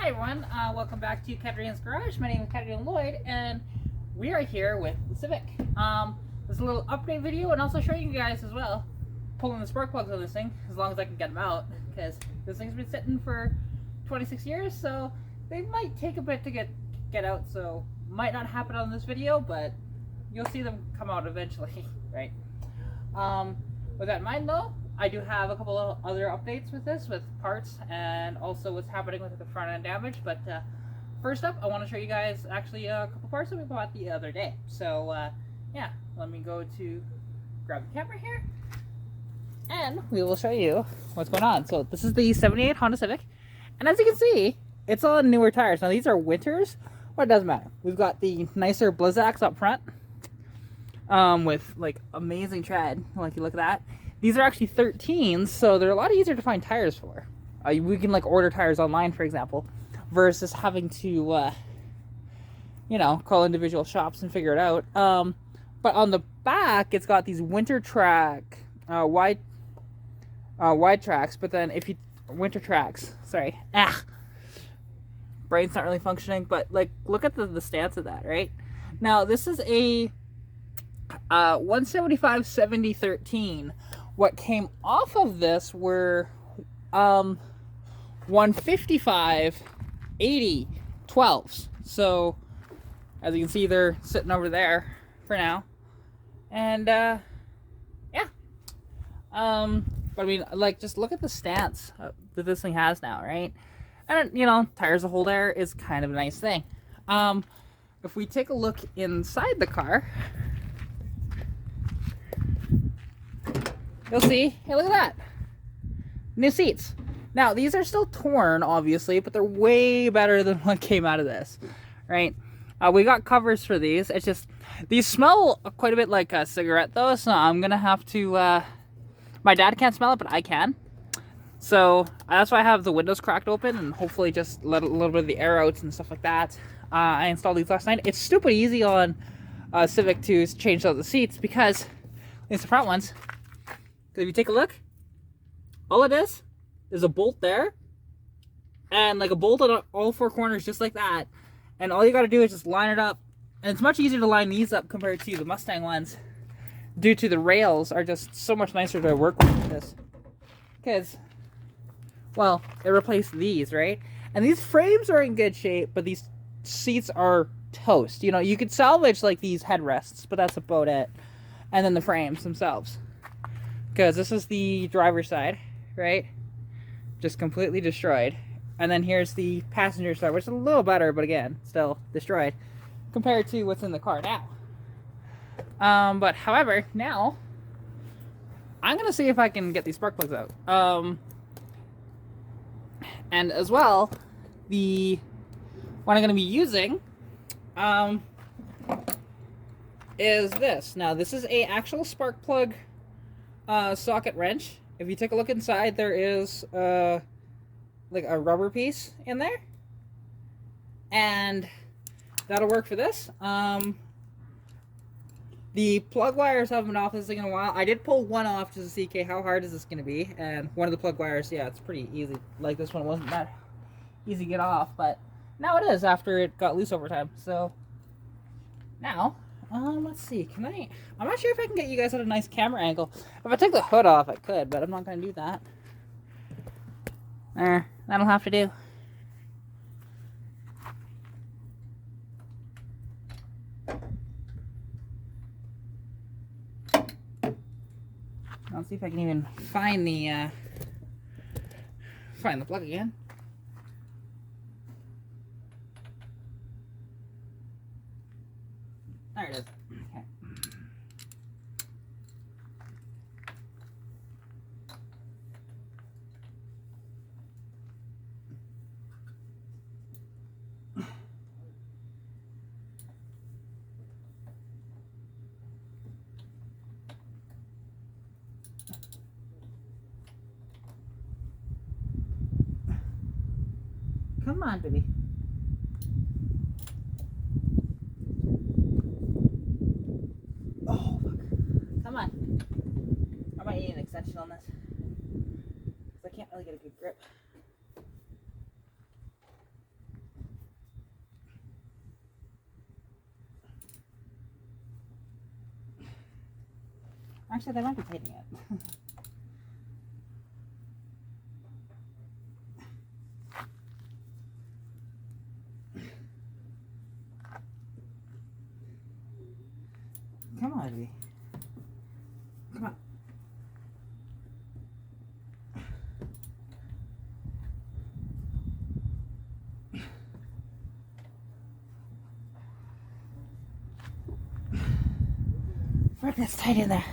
Hi everyone, welcome back to Katarina's Garage. My name is Katarina Lloyd, and we are here with the Civic. There's a little update video, and also showing you guys as well pulling the spark plugs on this thing, as long as I can get them out, because this thing's been sitting for 26 years, so they might take a bit to get out. So might not happen on this video, but you'll see them come out eventually, right? With that in mind, though, I do have a couple of other updates with this, with parts and also what's happening with the front end damage. But first up, I want to show you guys actually a couple parts that we bought the other day. So yeah, let me go to grab the camera here, and we will show you what's going on. So this is the 78 Honda Civic, and as you can see, it's on newer tires. Now these are winters, but it doesn't matter. We've got the nicer Blizzaks up front, with like amazing tread. Like, you look at that. These are actually 13s, so they're a lot easier to find tires for. We can like order tires online, for example, versus having to, you know, call individual shops and figure it out. But on the back, it's got these winter track, wide tracks. But then if you winter tracks, sorry, brain's not really functioning. But like, look at the stance of that, right? Now this is a 175/70/13. What came off of this were 155/80/12s. So as you can see, they're sitting over there for now. And yeah. But I mean, like, just look at the stance that this thing has now, right? And you know, tires that hold air is kind of a nice thing. If we take a look inside the car, you'll see, hey, look at that. New seats. Now, these are still torn, obviously, but they're way better than what came out of this, right? We got covers for these. It's just, these smell quite a bit like a cigarette, though, so I'm going to have to, my dad can't smell it, but I can. So, that's why I have the windows cracked open, and hopefully just let a little bit of the air out and stuff like that. I installed these last night. It's stupid easy on Civic to change out the seats, because, at least the front ones, if you take a look, all it is a bolt there, and like a bolt on all four corners, just like that. And all you got to do is just line it up. And it's much easier to line these up compared to the Mustang ones, due to the rails are just so much nicer to work with this. Because, well, it replaced these, right? And these frames are in good shape, but these seats are toast. You know, you could salvage like these headrests, but that's about it. And then the frames themselves. Because this is the driver's side, right? Just completely destroyed. And then here's the passenger side, which is a little better, but again, still destroyed compared to what's in the car now. But however, now I'm gonna see if I can get these spark plugs out. And as well, what I'm gonna be using is this. Now this is a actual spark plug socket wrench. If you take a look inside, there is like a rubber piece in there, and that'll work for this. The plug wires haven't been off this thing in a while. I did pull one off just to see, okay, how hard is this going to be? And one of the plug wires, yeah, it's pretty easy. Like, this one wasn't that easy to get off, but now it is after it got loose over time. So now, let's see, I'm not sure if I can get you guys at a nice camera angle. If I take the hood off, I could, but I'm not going to do that. That'll have to do. I'll see if I can even find the plug again. There it is. Okay. Come on, baby. Oh, fuck. Come on. I might need an extension on this. Because I can't really get a good grip. Actually, they might be tightening it. Come on, baby. Come on. Right, that's tight in there.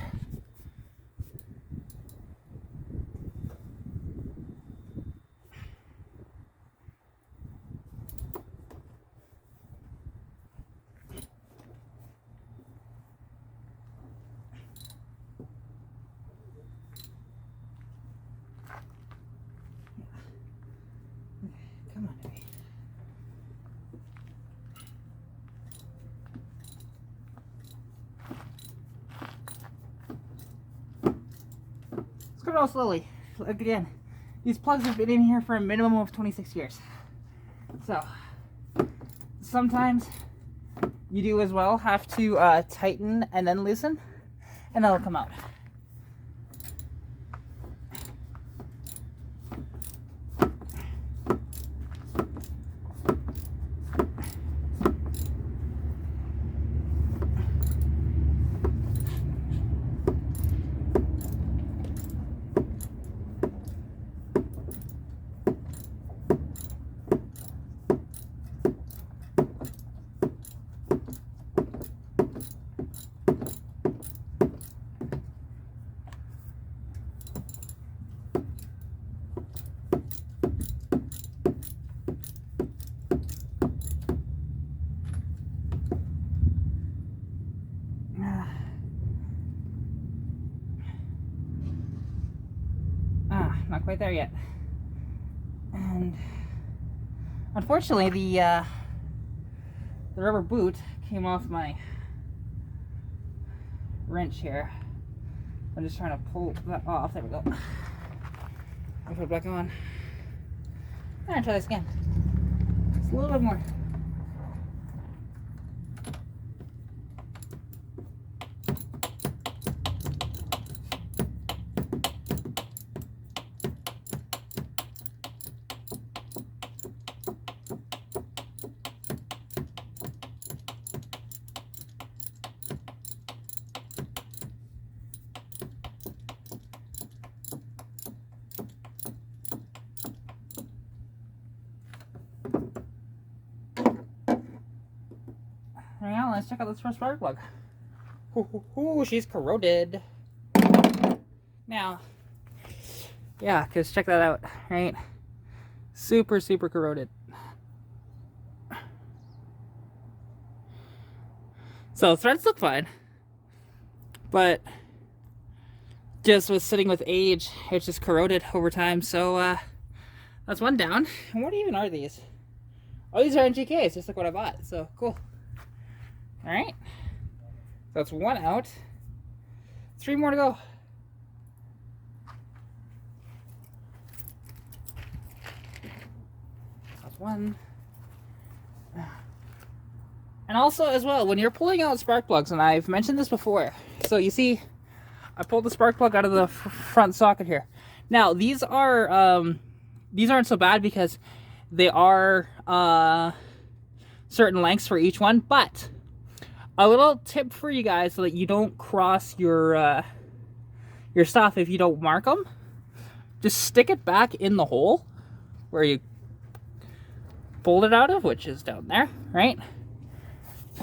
Come on, baby. Let's go real slowly. Again, these plugs have been in here for a minimum of 26 years. So, sometimes you do as well have to tighten and then loosen, and that'll come out. Not quite there yet. And unfortunately, the rubber boot came off my wrench here. I'm just trying to pull that off. There we go. I'll put it back on. And try this again. Just a little bit more. Now let's check out this first spark plug. Ooh, she's corroded. Now, yeah, because check that out, right? Super, super corroded. So threads look fine, but just with sitting with age, it's just corroded over time. So that's one down. And what even are these? Oh, these are NGKs, just like what I bought. So cool. All right, so that's one out. 3 more to go. That's one. And also as well, when you're pulling out spark plugs, and I've mentioned this before, so you see, I pulled the spark plug out of the front socket here. Now these aren't so bad because they are certain lengths for each one, but a little tip for you guys so that you don't cross your stuff if you don't mark them. Just stick it back in the hole where you pulled it out of, which is down there, right?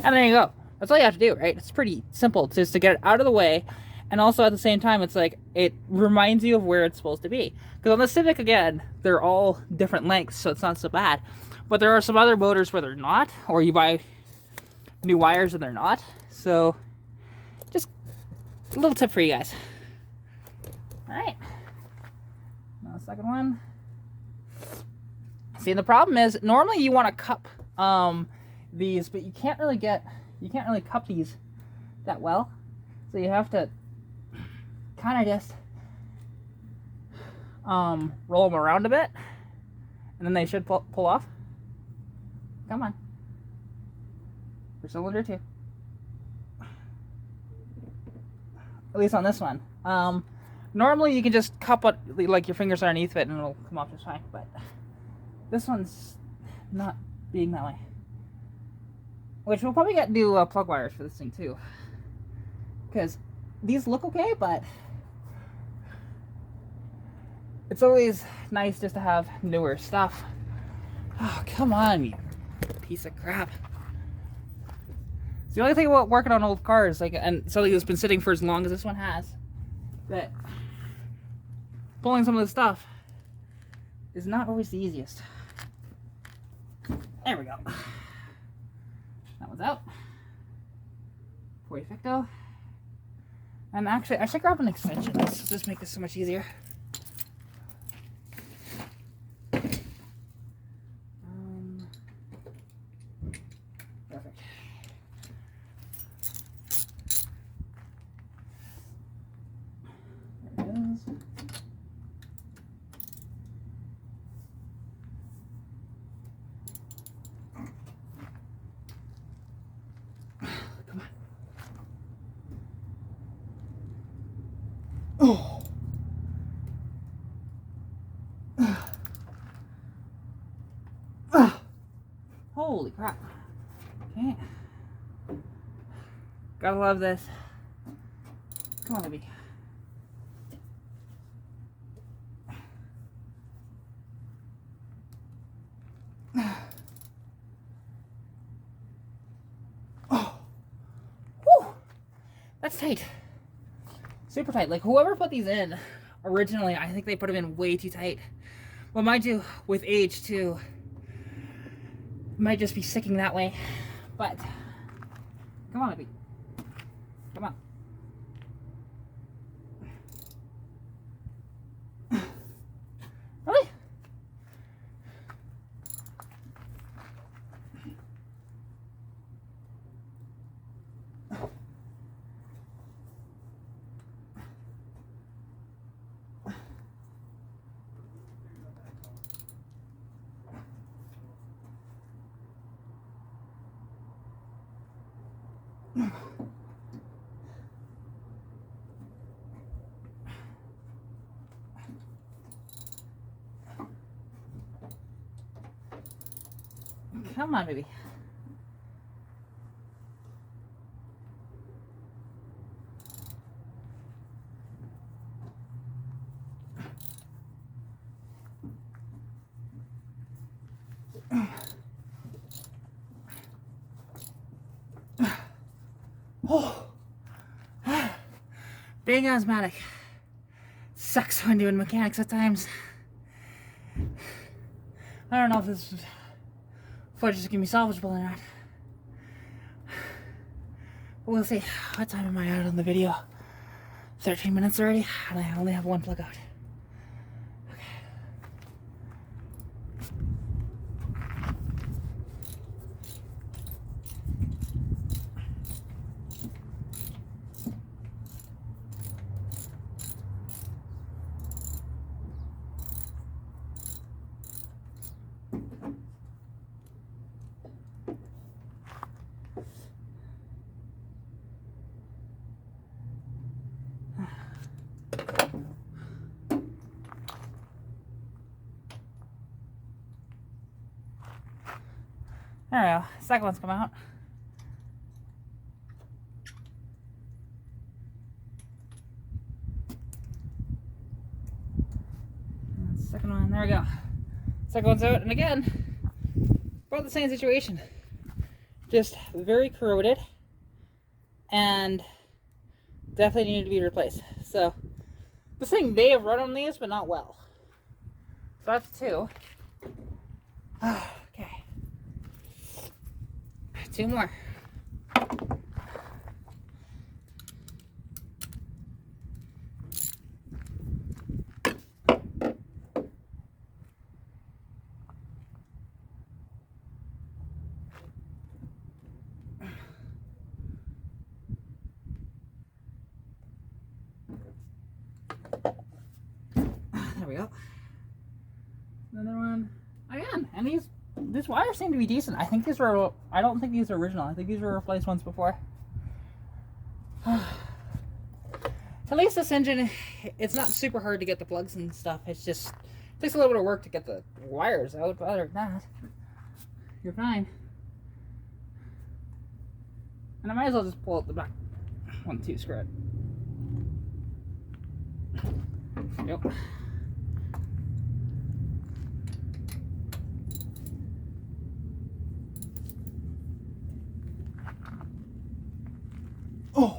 And there you go. That's all you have to do, right? It's pretty simple just to get it out of the way. And also at the same time, it's like, it reminds you of where it's supposed to be. Because on the Civic, again, they're all different lengths, so it's not so bad. But there are some other motors where they're not, or you buy new wires and they're not. So just a little tip for you guys. All right, now the second one. See, the problem is normally you want to cup these, but you can't really cup these that well, so you have to kind of just roll them around a bit, and then they should pull off. Come on. For cylinder 2. at least on this one. Normally you can just cup it, like your fingers underneath it and it'll come off just fine, but this one's not being that way. Which we'll probably get new plug wires for this thing too. Because these look okay, but it's always nice just to have newer stuff. Oh, come on, you piece of crap. It's the only thing about working on old cars, like, and something that's been sitting for as long as this one has, that pulling some of this stuff is not always the easiest. There we go. That one's out. Perfecto. And actually, I should grab an extension. This will just make this so much easier. Perfect. There it is. Come on. Oh. Holy crap. Okay. Gotta love this. Come on, baby. Oh. Whew. That's tight. Super tight. Like, whoever put these in originally, I think they put them in way too tight. Well, mind you, with age too, might just be sticking that way. But come on, baby. Come on. Really? Come on, baby. Oh. Being asthmatic sucks when doing mechanics at times. I don't know if this footage is gonna be salvageable or not. But we'll see. What time am I out on the video? 13 minutes already, and I only have one plug out. There we go. Second one's come out. Second one, there we go. Second one's out, and again, about the same situation. Just very corroded, and definitely needed to be replaced. So, this thing may have run on these, but not well. So that's two. Okay. Two more. There we go. Another one. Again, and these wires seem to be decent. I think these were, I don't think these are original. I think these were replaced ones before. at least this engine, it's not super hard to get the plugs and stuff. It's just, it takes a little bit of work to get the wires out, but other than that, you're fine. And I might as well just pull out the back one too, screw it. Yep. Oh.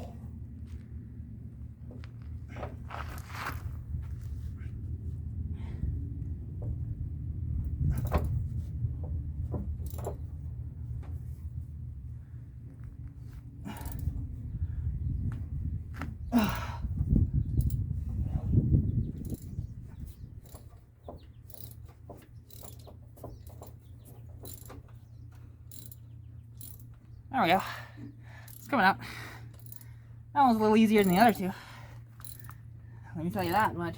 There we go. It's coming out. That one's a little easier than the other two. Let me tell you that much.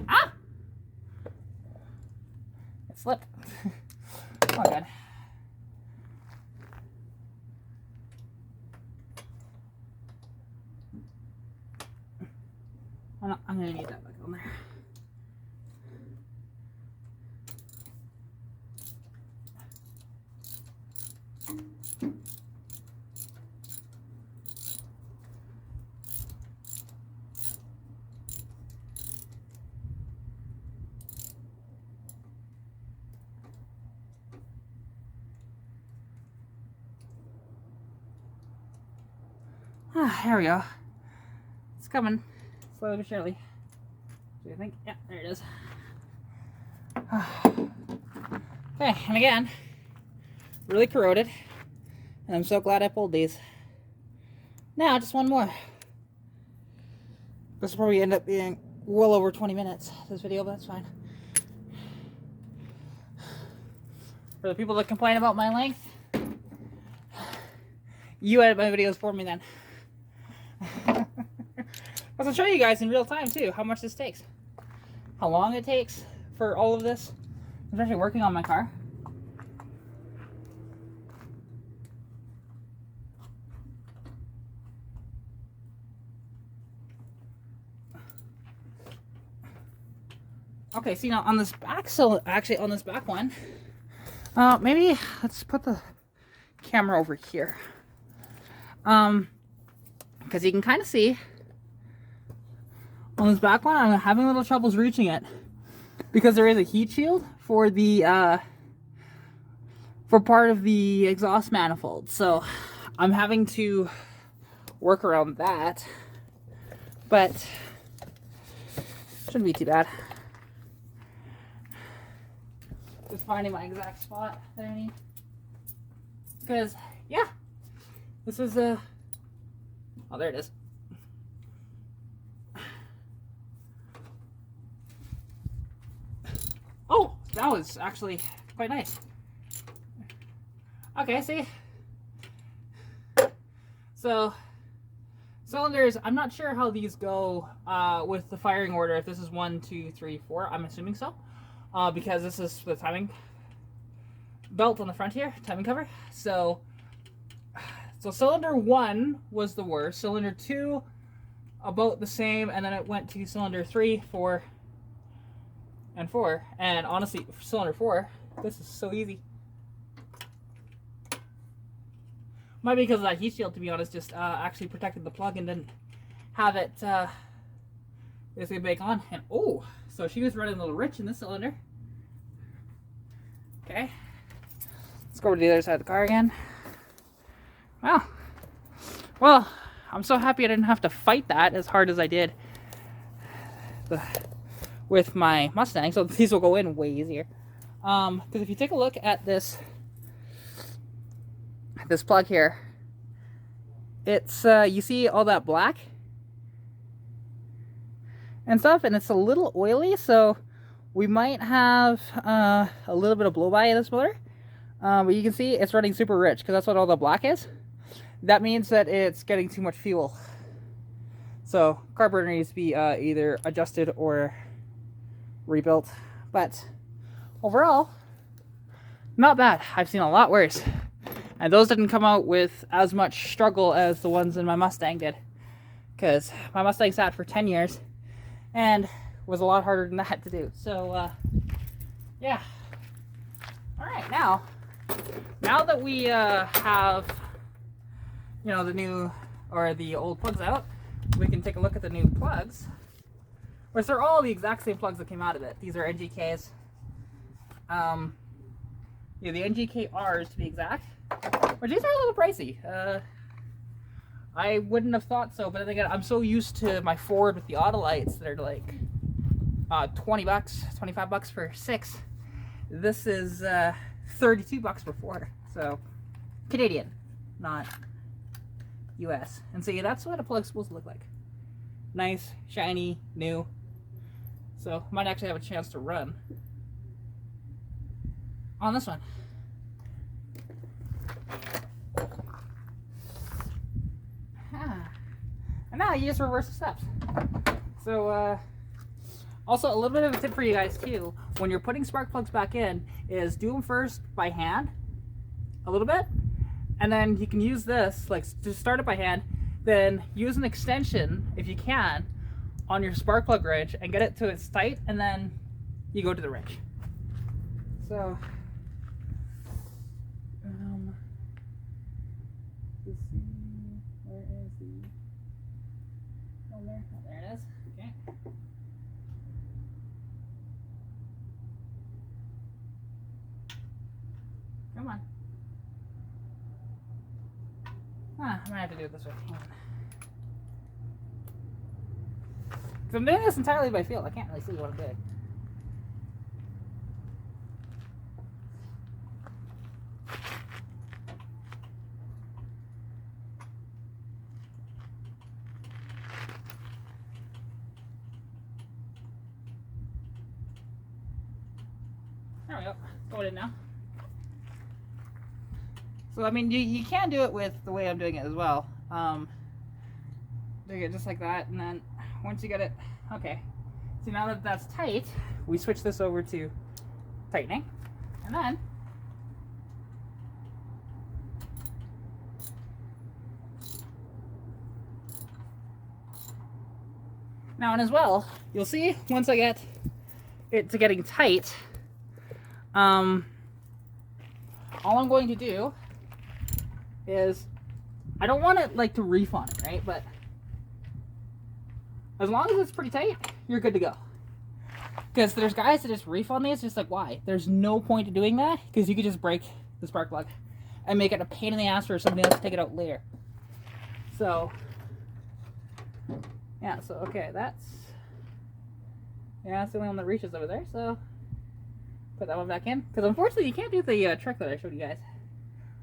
Ah! It slipped. Oh, good. I'm gonna need that back on there. Ah, there we go. It's coming slowly but surely. Do you think? Yeah, there it is. Okay, and again, really corroded. And I'm so glad I pulled these. Now, just one more. This will probably end up being well over 20 minutes, this video, but that's fine. For the people that complain about my length, you edit my videos for me then. I'll show you guys in real time too how much this takes, how long it takes for all of this. I'm actually working on my car. Okay, see now on this back, so actually on this back one, maybe let's put the camera over here, because you can kind of see on this back one, I'm having little troubles reaching it because there is a heat shield for the for part of the exhaust manifold. So I'm having to work around that, but shouldn't be too bad. Just finding my exact spot that I need, because yeah, this is oh, there it is. Oh, that was actually quite nice. Okay, see? So, cylinders, I'm not sure how these go with the firing order, if this is 1, 2, 3, 4. I'm assuming so. Because this is the timing belt on the front here, timing cover. So cylinder 1 was the worst. Cylinder 2, about the same, and then it went to cylinder 3, 4, and 4, and honestly, cylinder 4, this is so easy. Might be because of that heat shield, to be honest, just actually protected the plug and didn't have it basically bake on. And oh, so she was running a little rich in this cylinder. Okay, let's go over to the other side of the car again. Well, I'm so happy I didn't have to fight that as hard as I did with my Mustang, so these will go in way easier. Because if you take a look at this plug here, it's you see all that black and stuff, and it's a little oily, so we might have a little bit of blow by in this motor. But you can see it's running super rich because that's what all the black is. That means that it's getting too much fuel. So carburetor needs to be either adjusted or rebuilt. But overall, not bad. I've seen a lot worse. And those didn't come out with as much struggle as the ones in my Mustang did. Because my Mustang sat for 10 years and was a lot harder than that to do. So, yeah. Alright, now that we have, you know, the new, or the old plugs out, we can take a look at the new plugs. Which they're all the exact same plugs that came out of it. These are NGKs. Yeah, the NGK-Rs to be exact. But these are a little pricey. I wouldn't have thought so, but again, I'm so used to my Ford with the Autolites that are like 20 bucks, 25 bucks for 6. This is 32 bucks for 4. So, Canadian, not US. And so yeah, that's what a plug's supposed to look like. Nice, shiny, new. So, might actually have a chance to run on this one. And now you just reverse the steps. So, also a little bit of a tip for you guys too, when you're putting spark plugs back in, is do them first by hand, a little bit, and then you can use this, like to start it by hand, then use an extension, if you can, on your spark plug wrench and get it to its tight, and then you go to the wrench. So, let's see, where is the, oh there, oh, there it is, okay. Come on. I might have to do it this way. Hang on. So I'm doing this entirely by feel. I can't really see what I'm doing. There we go. Go in now. So, I mean, you can do it with the way I'm doing it as well. Do it just like that, and then once you get it, okay. So now that that's tight, we switch this over to tightening, and then now, and as well, you'll see once I get it to getting tight, all I'm going to do is, I don't want it like to reef on it, right? But as long as it's pretty tight, you're good to go. Because there's guys that just reef on these, just like, why? There's no point to doing that, because you could just break the spark plug and make it a pain in the ass for somebody else to take it out later. So, yeah, so okay, that's the only one that reaches over there, so put that one back in. Because unfortunately, you can't do the trick that I showed you guys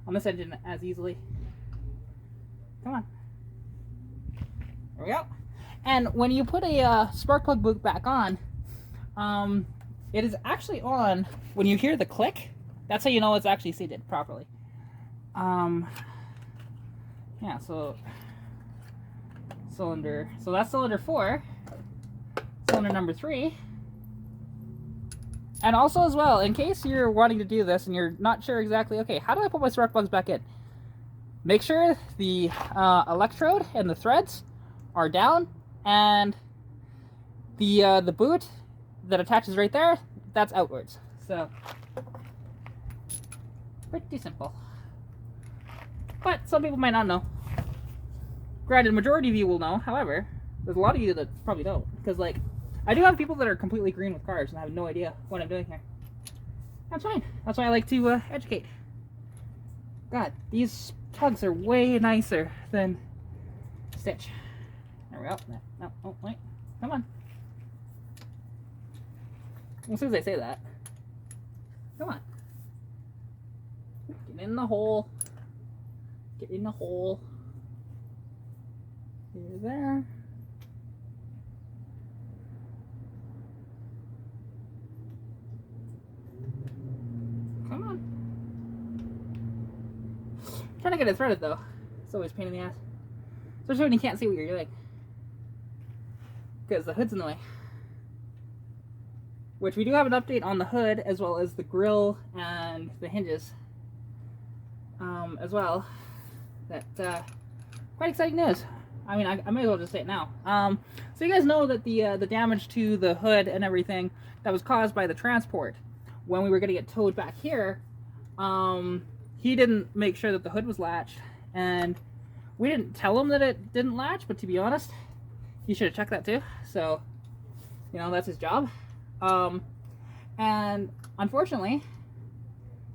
on this engine as easily. Come on. There we go. And when you put a spark plug boot back on, it is actually on when you hear the click. That's how you know it's actually seated properly. Yeah, so cylinder. So that's cylinder 4. Cylinder number 3. And also as well, in case you're wanting to do this and you're not sure exactly, okay, how do I put my spark plugs back in? Make sure the electrode and the threads are down, and the boot that attaches right there, that's outwards. So, pretty simple. But some people might not know. Granted, the majority of you will know. However, there's a lot of you that probably don't. Because, like, I do have people that are completely green with cars and I have no idea what I'm doing here. That's fine. That's why I like to educate. God, these plugs are way nicer than Stitch. There we go. No, oh, wait. Come on. As soon as I say that. Come on. Get in the hole. Get in the hole. Here, there. Come on. I'm trying to get it threaded though. It's always a pain in the ass. Especially when you can't see what you're doing. Because the hood's in the way. Which we do have an update on the hood as well as the grille and the hinges. as well. That quite exciting news. I mean, I may as well just say it now. So you guys know that the damage to the hood and everything that was caused by the transport when we were going to get towed back here, he didn't make sure that the hood was latched, and we didn't tell him that it didn't latch, but to be honest, he should have checked that too. So, you know, that's his job. And unfortunately,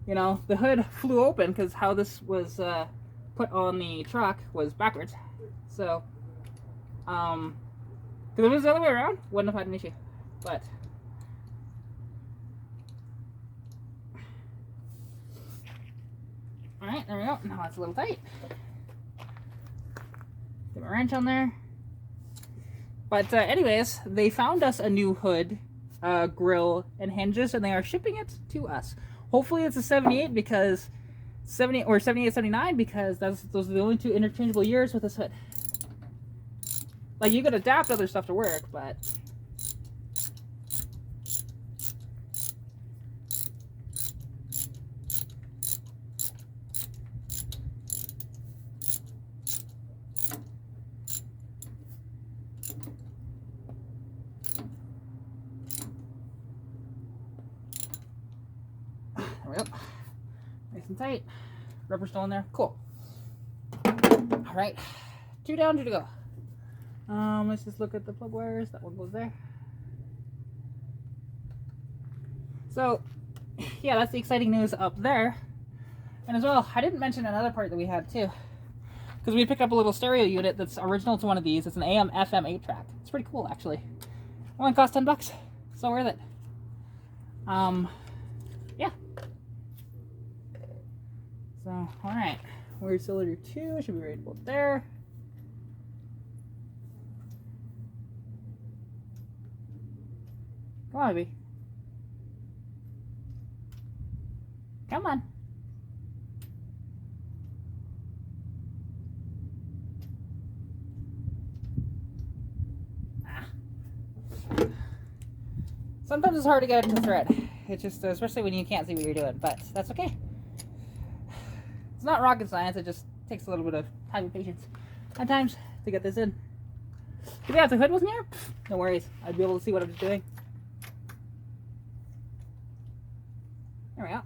you know, the hood flew open because how this was put on the truck was backwards. So, because if it was the other way around, wouldn't have had an issue. But all right, there we go. Now it's a little tight. Get my wrench on there. But anyways, they found us a new hood, grill, and hinges, and they are shipping it to us. Hopefully it's a 78 because 78 or 78, 79 because those are the only two interchangeable years with this hood. Like, you could adapt other stuff to work, but there we go. Nice and tight. Rubber still in there. Cool. All right, 2 down, 2 to go. Let's just look at the plug wires. That one goes there. So, yeah, that's the exciting news up there. And as well, I didn't mention another part that we had too, because we picked up a little stereo unit that's original to one of these. It's an AM FM 8-track. It's pretty cool, actually. Only cost $10. So worth it. Yeah. So, all right. Where's cylinder 2? Should be ready to go there. Come on, baby. Come on. Ah. Sometimes it's hard to get it to thread. It's just, especially when you can't see what you're doing, but that's okay. It's not rocket science, it just takes a little bit of time and patience at times to get this in. But yeah, if the hood wasn't here, no worries. I'd be able to see what I'm doing. There we go.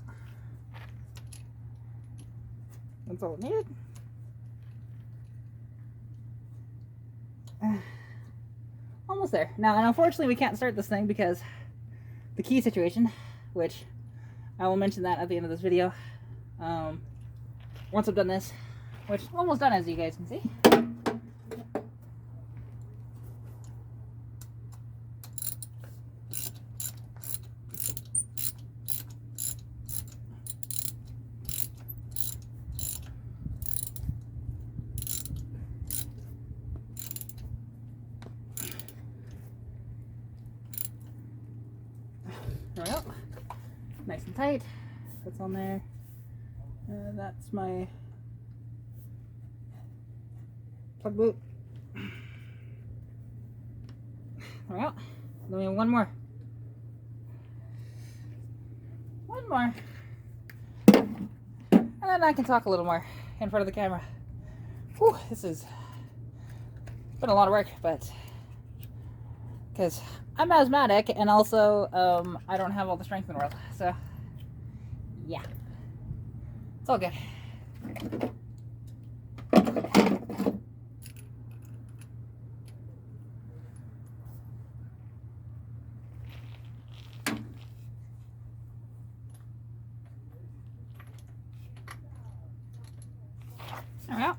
That's all it needed. Almost there. Now, and unfortunately, we can't start this thing because the key situation, which I will mention that at the end of this video. Once I've done this, which I'm almost done, as you guys can see. There we go. Nice and tight. That's on there. That's my plug boot. There we go. Then we have one more. One more. And then I can talk a little more in front of the camera. Whew, this has been a lot of work, but because I'm asthmatic and also I don't have all the strength in the world, so yeah, it's all good. There we go.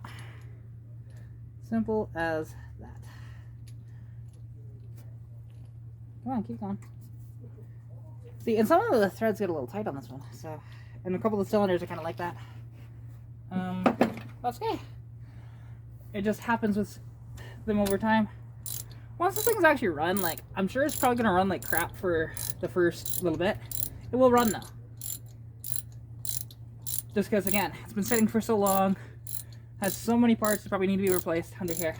Simple as that. Come on, keep going. See, and some of the threads get a little tight on this one, so, and a couple of the cylinders are kind of like that. That's okay. It just happens with them over time. Once this thing's actually run, like, I'm sure it's probably gonna run like crap for the first little bit. It will run though. Just because, again, it's been sitting for so long, has so many parts that probably need to be replaced under here.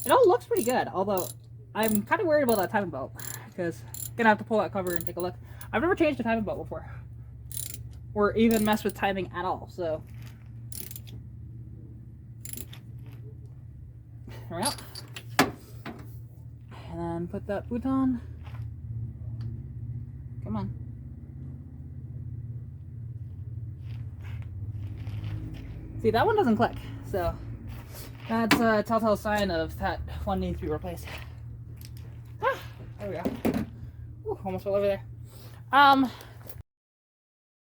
It all looks pretty good, although I'm kind of worried about that timing belt, because I'm gonna have to pull that cover and take a look. I've never changed a timing belt before, or even messed with timing at all, so There we go. And then put that boot on. Come on. See, that one doesn't click, so that's a telltale sign of that one needs to be replaced. Ah, there we go. Ooh, almost fell over there.